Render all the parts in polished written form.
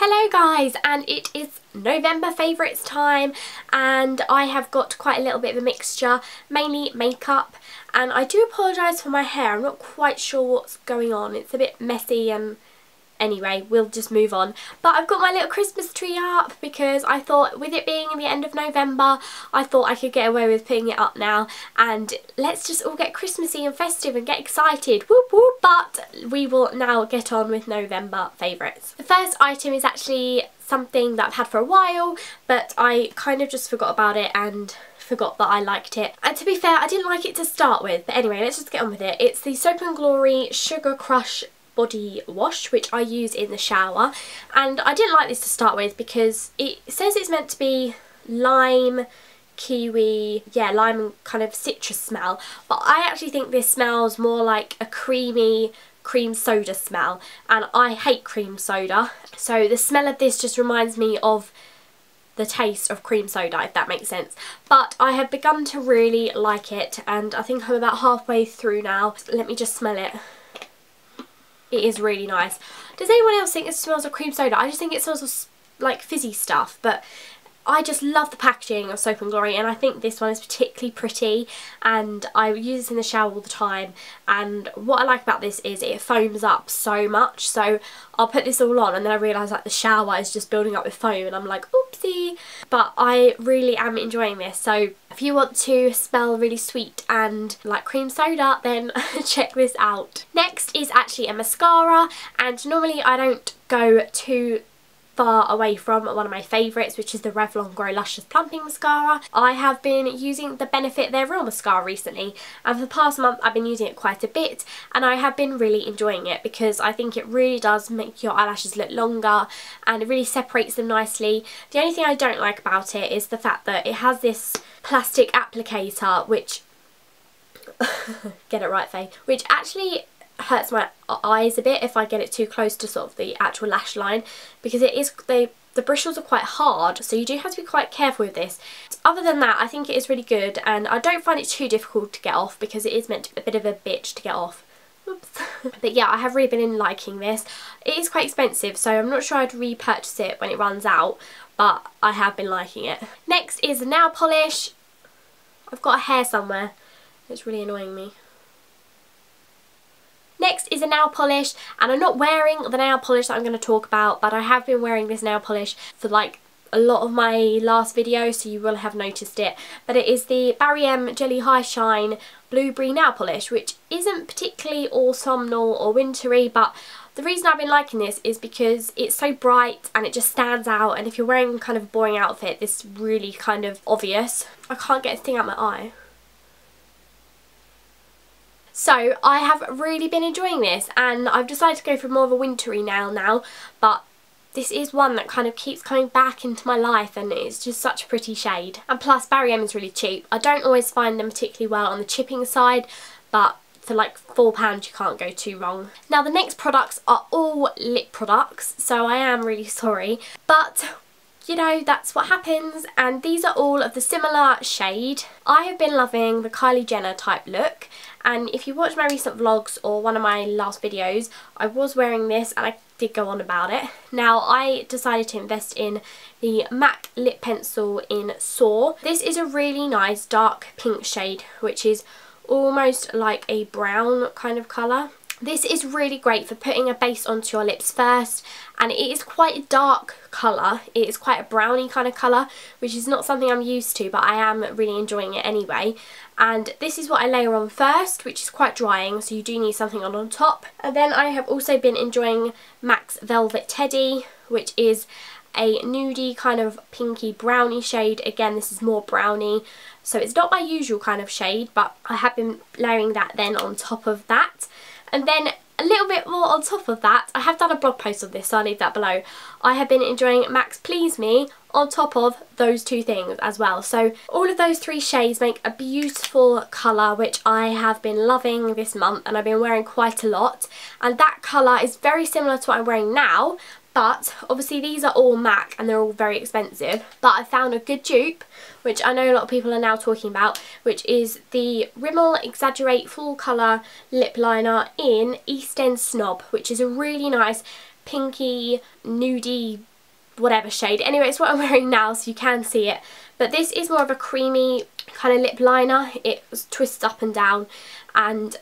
Hello guys, and it is November favourites time, and I have got quite a little bit of a mixture, mainly makeup, and I do apologise for my hair. I'm not quite sure what's going on. It's a bit messy, and anyway, we'll just move on. But I've got my little Christmas tree up because I thought, with it being the end of November, I thought I could get away with putting it up now, and let's just all get Christmassy and festive and get excited, whoop whoop. But we will now get on with November favourites. The first item is actually something that I've had for a while, but I kind of just forgot about it and forgot that I liked it. And to be fair, I didn't like it to start with, but anyway, let's just get on with it. It's the Soap & Glory Sugar Crush body wash, which I use in the shower, and I didn't like this to start with because it says it's meant to be lime, kiwi, yeah, lime and kind of citrus smell, but I actually think this smells more like a creamy cream soda smell, and I hate cream soda, so the smell of this just reminds me of the taste of cream soda, if that makes sense. But I have begun to really like it, and I think I'm about halfway through now. Let me just smell it. It is really nice. Does anyone else think it smells of cream soda? I just think it smells of like fizzy stuff, but I just love the packaging of Soap & Glory, and I think this one is particularly pretty, and I use this in the shower all the time. And what I like about this is it foams up so much, so I'll put this all on and then I realise like the shower is just building up with foam and I'm like, oopsie. But I really am enjoying this, so if you want to smell really sweet and like cream soda, then check this out. Next is actually a mascara, and normally I don't go too far away from one of my favourites, which is the Revlon Grow Luscious Plumping Mascara. I have been using the Benefit Their Real Mascara recently, and for the past month I've been using it quite a bit, and I have been really enjoying it because I think it really does make your eyelashes look longer and it really separates them nicely. The only thing I don't like about it is the fact that it has this plastic applicator, which get it right, Faye, which actually hurts my eyes a bit if I get it too close to sort of the actual lash line, because it is, the bristles are quite hard, so you do have to be quite careful with this. Other than that, I think it is really good, and I don't find it too difficult to get off because it is meant to be a bit of a bitch to get off. Oops. But yeah, I have really been liking this. It is quite expensive, so I'm not sure I'd repurchase it when it runs out, but I have been liking it. Next is the nail polish. I've got a hair somewhere. It's really annoying me. Next is a nail polish, and I'm not wearing the nail polish that I'm going to talk about, but I have been wearing this nail polish for like a lot of my last videos, so you will have noticed it. But it is the Barry M Jelly High Shine Blueberry Nail Polish, which isn't particularly autumnal or wintry, but the reason I've been liking this is because it's so bright and it just stands out, and if you're wearing kind of a boring outfit, this is really kind of obvious. I can't get a thing out my eye. So I have really been enjoying this, and I've decided to go for more of a wintry nail now, but this is one that kind of keeps coming back into my life, and it's just such a pretty shade. And plus Barry M is really cheap. I don't always find them particularly well on the chipping side, but for like £4 you can't go too wrong. Now the next products are all lip products, so I am really sorry, but you know, that's what happens, and these are all of the similar shade. I have been loving the Kylie Jenner type look, and if you watch my recent vlogs or one of my last videos, I was wearing this and I did go on about it. Now I decided to invest in the MAC lip pencil in Soar. This is a really nice dark pink shade, which is almost like a brown kind of colour. This is really great for putting a base onto your lips first, and it is quite a dark colour. It is quite a browny kind of colour, which is not something I'm used to, but I am really enjoying it anyway. And this is what I layer on first, which is quite drying, so you do need something on top. And then I have also been enjoying MAC's Velvet Teddy, which is a nudie kind of pinky browny shade. Again, this is more browny, so it's not my usual kind of shade, but I have been layering that then on top of that. And then a little bit more on top of that, I have done a blog post on this, so I'll leave that below. I have been enjoying MAC's Please Me on top of those two things as well. So all of those three shades make a beautiful colour, which I have been loving this month, and I've been wearing quite a lot. And that colour is very similar to what I'm wearing now, but obviously these are all MAC and they're all very expensive. But I found a good dupe, which I know a lot of people are now talking about, which is the Rimmel Exaggerate Full Colour Lip Liner in East End Snob, which is a really nice pinky, nudie whatever shade. Anyway, it's what I'm wearing now, so you can see it. But this is more of a creamy kind of lip liner. It twists up and down, and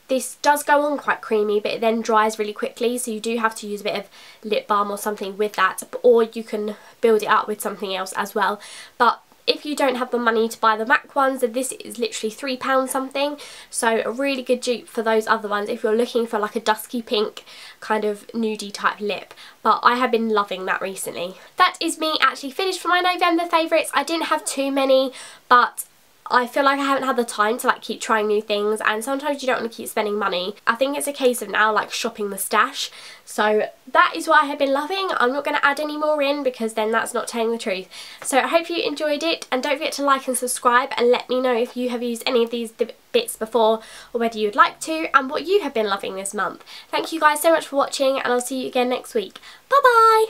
this does go on quite creamy, but it then dries really quickly, so you do have to use a bit of lip balm or something with that, or you can build it up with something else as well. But if you don't have the money to buy the MAC ones, then this is literally £3 something, so a really good dupe for those other ones if you're looking for like a dusky pink kind of nudie type lip. But I have been loving that recently. That is me actually finished for my November favourites. I didn't have too many, but I feel like I haven't had the time to like keep trying new things, and sometimes you don't want to keep spending money. I think it's a case of now like shopping the stash. So that is what I have been loving. I'm not going to add any more in because then that's not telling the truth. So I hope you enjoyed it, and don't forget to like and subscribe and let me know if you have used any of these bits before or whether you'd like to, and what you have been loving this month. Thank you guys so much for watching, and I'll see you again next week. Bye bye!